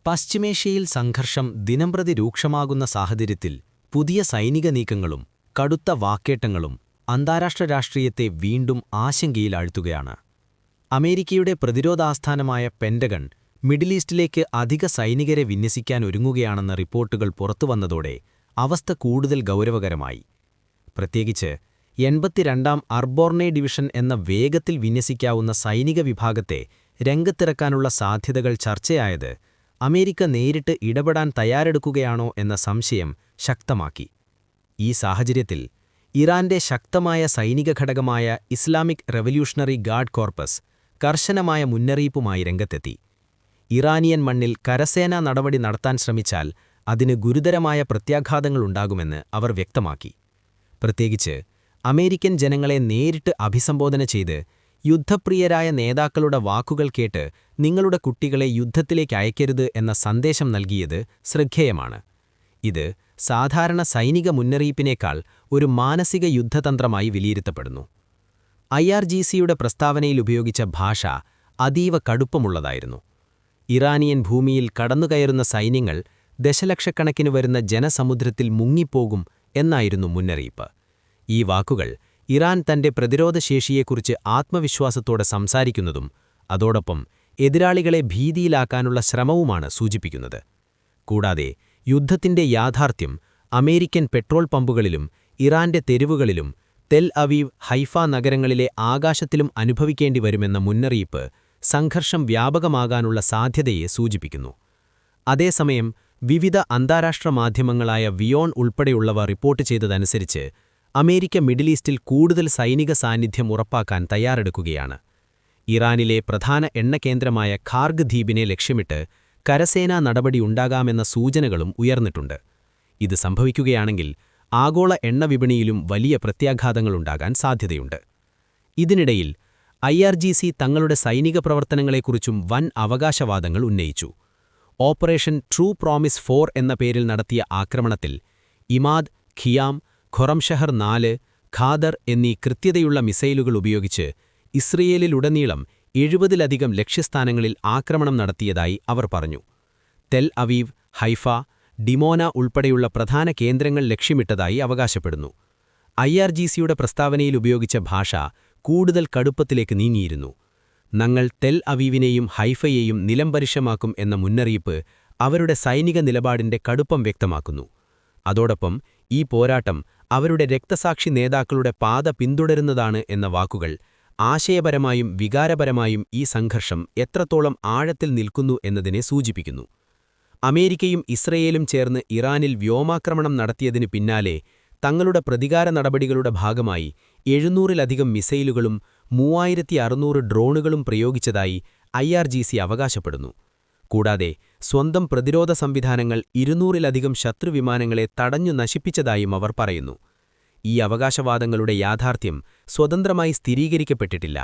പശ്ചിമേഷ്യയിൽ സംഘർഷം ദിനംപ്രതി രൂക്ഷമാകുന്ന സാഹചര്യത്തിൽ പുതിയ സൈനിക നീക്കങ്ങളും കടുത്ത വാക്കേറ്റങ്ങളും അന്താരാഷ്ട്ര രാഷ്ട്രീയത്തെ വീണ്ടും ആശങ്കയിലാഴ്ത്തുകയാണ്. അമേരിക്കയുടെ പ്രതിരോധാസ്ഥാനമായ പെന്റഗൺ മിഡിൽ ഈസ്റ്റിലേക്ക് അധിക സൈനികരെ വിന്യസിക്കാനൊരുങ്ങുകയാണെന്ന റിപ്പോർട്ടുകൾ പുറത്തുവന്നതോടെ അവസ്ഥ കൂടുതൽ ഗൗരവകരമായി. പ്രത്യേകിച്ച് 82ാം അർബോർനെ ഡിവിഷൻ എന്ന വേഗത്തിൽ വിന്യസിക്കാവുന്ന സൈനിക വിഭാഗത്തെ രംഗത്തിറക്കാനുള്ള സാധ്യതകൾ ചർച്ചയായത് അമേരിക്ക നേരിട്ട് ഇടപെടാൻ തയ്യാറെടുക്കുകയാണോ എന്ന സംശയം ശക്തമാക്കി. ഈ സാഹചര്യത്തിൽ ഇറാന്റെ ശക്തമായ സൈനിക ഘടകമായ ഇസ്ലാമിക് റവല്യൂഷണറി ഗാർഡ് കോർപ്പസ് കർശനമായ മുന്നറിയിപ്പുമായി രംഗത്തെത്തി. ഇറാനിയൻ മണ്ണിൽ കരസേനാ നടപടി നടത്താൻ ശ്രമിച്ചാൽ അതിന് ഗുരുതരമായ പ്രത്യാഘാതങ്ങളുണ്ടാകുമെന്ന് അവർ വ്യക്തമാക്കി. പ്രത്യേകിച്ച് അമേരിക്കൻ ജനങ്ങളെ നേരിട്ട് അഭിസംബോധന ചെയ്ത് യുദ്ധപ്രിയരായ നേതാക്കളുടെ വാക്കുകൾ കേട്ട് നിങ്ങളുടെ കുട്ടികളെ യുദ്ധത്തിലേക്ക് അയക്കരുത് എന്ന സന്ദേശം നൽകിയത് ശ്രദ്ധേയമാണ്. ഇത് സാധാരണ സൈനിക മുന്നറിയിപ്പിനേക്കാൾ ഒരു മാനസിക യുദ്ധതന്ത്രമായി വിലയിരുത്തപ്പെടുന്നു. IRGCയുടെ പ്രസ്താവനയിൽ ഉപയോഗിച്ച ഭാഷ അതീവ കടുപ്പമുള്ളതായിരുന്നു. ഇറാനിയൻ ഭൂമിയിൽ കടന്നുകയറുന്ന സൈന്യങ്ങൾ ദശലക്ഷക്കണക്കിന് വരുന്ന ജനസമുദ്രത്തിൽ മുങ്ങിപ്പോകും എന്നായിരുന്നു മുന്നറിയിപ്പ്. ഈ വാക്കുകൾ ഇറാൻ തന്റെ പ്രതിരോധശേഷിയെക്കുറിച്ച് ആത്മവിശ്വാസത്തോടെ സംസാരിക്കുന്നതും അതോടൊപ്പം എതിരാളികളെ ഭീതിയിലാക്കാനുള്ള ശ്രമവുമാണ് സൂചിപ്പിക്കുന്നത്. കൂടാതെ യുദ്ധത്തിന്റെ യാഥാർത്ഥ്യം അമേരിക്കൻ പെട്രോൾ പമ്പുകളിലും ഇറാന്റെ തെരുവുകളിലും തെൽ അവീവ്, ഹൈഫ നഗരങ്ങളിലെ ആകാശത്തിലും അനുഭവിക്കേണ്ടി വരുമെന്ന മുന്നറിയിപ്പ് സംഘർഷം വ്യാപകമാകാനുള്ള സാധ്യതയെ സൂചിപ്പിക്കുന്നു. അതേസമയം വിവിധ അന്താരാഷ്ട്ര മാധ്യമങ്ങളായ വിയോൺ ഉൾപ്പെടെയുള്ളവ റിപ്പോർട്ട് ചെയ്തതനുസരിച്ച് അമേരിക്ക മിഡിൽ ഈസ്റ്റിൽ കൂടുതൽ സൈനിക സാന്നിധ്യം ഉറപ്പാക്കാൻ തയ്യാറെടുക്കുകയാണ്. ഇറാനിലെ പ്രധാന എണ്ണക്കേന്ദ്രമായ ഖാർഗ് ദ്വീപിനെ ലക്ഷ്യമിട്ട് കരസേനാ നടപടിയുണ്ടാകാമെന്ന സൂചനകളും ഉയർന്നിട്ടുണ്ട്. ഇത് സംഭവിക്കുകയാണെങ്കിൽ ആഗോള എണ്ണവിപണിയിലും വലിയ പ്രത്യാഘാതങ്ങളുണ്ടാകാൻ സാധ്യതയുണ്ട്. ഇതിനിടയിൽ IRGC തങ്ങളുടെ സൈനിക പ്രവർത്തനങ്ങളെക്കുറിച്ചും വൻ അവകാശവാദങ്ങൾ ഉന്നയിച്ചു. ഓപ്പറേഷൻ ട്രൂ പ്രോമിസ് 4 എന്ന പേരിൽ നടത്തിയ ആക്രമണത്തിൽ ഇമാദ്, ഖിയാം, ഖൊറംഷഹർ 4, ഖാദർ എന്നീ കൃത്യതയുള്ള മിസൈലുകൾ ഉപയോഗിച്ച് ഇസ്രയേലിലുടനീളം 70ലധികം ലക്ഷ്യസ്ഥാനങ്ങളിൽ ആക്രമണം നടത്തിയതായി അവർ പറഞ്ഞു. തെൽ അവീവ്, ഹൈഫ, ഡിമോന ഉൾപ്പെടെയുള്ള പ്രധാന കേന്ദ്രങ്ങൾ ലക്ഷ്യമിട്ടതായി അവകാശപ്പെടുന്നു. IRGCയുടെ പ്രസ്താവനയിൽ ഉപയോഗിച്ച ഭാഷ കൂടുതൽ കടുപ്പത്തിലേക്ക് നീങ്ങിയിരുന്നു. ഞങ്ങൾ തെൽ അവീവിനെയും ഹൈഫയെയും നിലംപരിശമാക്കും എന്ന മുന്നറിയിപ്പ് അവരുടെ സൈനിക നിലപാടിന്റെ കടുപ്പം വ്യക്തമാക്കുന്നു. അതോടൊപ്പം ഈ പോരാട്ടം അവരുടെ രക്തസാക്ഷി നേതാക്കളുടെ പാത പിന്തുടരുന്നതാണ് എന്ന വാക്കുകൾ ആശയപരമായും വികാരപരമായും ഈ സംഘർഷം എത്രത്തോളം ആഴത്തിൽ നിൽക്കുന്നു എന്നതിനെ സൂചിപ്പിക്കുന്നു. അമേരിക്കയും ഇസ്രയേലും ചേർന്ന് ഇറാനിൽ വ്യോമാക്രമണം നടത്തിയതിനു പിന്നാലെ തങ്ങളുടെ പ്രതികാര നടപടികളുടെ ഭാഗമായി 700ലധികം മിസൈലുകളും 3600 ഡ്രോണുകളും പ്രയോഗിച്ചതായി IRGC അവകാശപ്പെടുന്നു. കൂടാതെ സ്വന്തം പ്രതിരോധ സംവിധാനങ്ങൾ 200ലധികം ശത്രുവിമാനങ്ങളെ തടഞ്ഞു നശിപ്പിച്ചതായും അവർ പറയുന്നു. ഈ അവകാശവാദങ്ങളുടെ യാഥാർത്ഥ്യം സ്വതന്ത്രമായി സ്ഥിരീകരിക്കപ്പെട്ടിട്ടില്ല.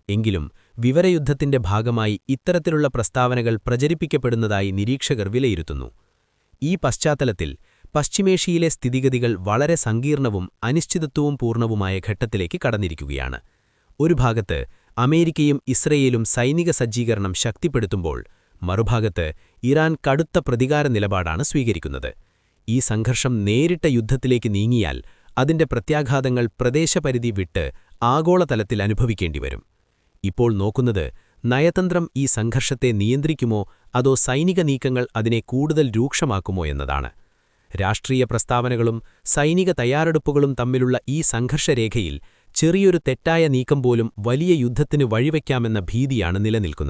എങ്കിലും വിവരയുദ്ധത്തിന്റെ ഭാഗമായി ഇത്തരത്തിലുള്ള പ്രസ്താവനകൾ പ്രചരിപ്പിക്കപ്പെടുന്നതായി നിരീക്ഷകർ വിലയിരുത്തുന്നു. ഈ പശ്ചാത്തലത്തിൽ പശ്ചിമേഷ്യയിലെ സ്ഥിതിഗതികൾ വളരെ സങ്കീർണവും അനിശ്ചിതത്വവും പൂർണ്ണവുമായ ഘട്ടത്തിലേക്ക് കടന്നിരിക്കുകയാണ്. ഒരു ഭാഗത്ത് അമേരിക്കയും ഇസ്രയേലും സൈനിക സജ്ജീകരണം ശക്തിപ്പെടുത്തുമ്പോൾ മറുഭാഗത്ത് ഇറാൻ കടുത്ത പ്രതികാര നിലപാടാണ് സ്വീകരിക്കുന്നത്. ഈ സംഘർഷം നേരിട്ട യുദ്ധത്തിലേക്ക് നീങ്ങിയാൽ അതിന്റെ പ്രത്യാഘാതങ്ങൾ പ്രദേശപരിധി വിട്ട് ആഗോളതലത്തിൽ അനുഭവിക്കേണ്ടിവരും. ഇപ്പോൾ നോക്കുന്നത് നയതന്ത്രം ഈ സംഘർഷത്തെ നിയന്ത്രിക്കുമോ അതോ സൈനിക നീക്കങ്ങൾ അതിനെ കൂടുതൽ രൂക്ഷമാക്കുമോ എന്നതാണ്. രാഷ്ട്രീയ പ്രസ്താവനകളും സൈനിക തയ്യാറെടുപ്പുകളും തമ്മിലുള്ള ഈ സംഘർഷരേഖയിൽ ചെറിയൊരു തെറ്റായ നീക്കം പോലും വലിയ യുദ്ധത്തിന് വഴിവെക്കാമെന്ന ഭീതിയാണ് നിലനിൽക്കുന്നത്.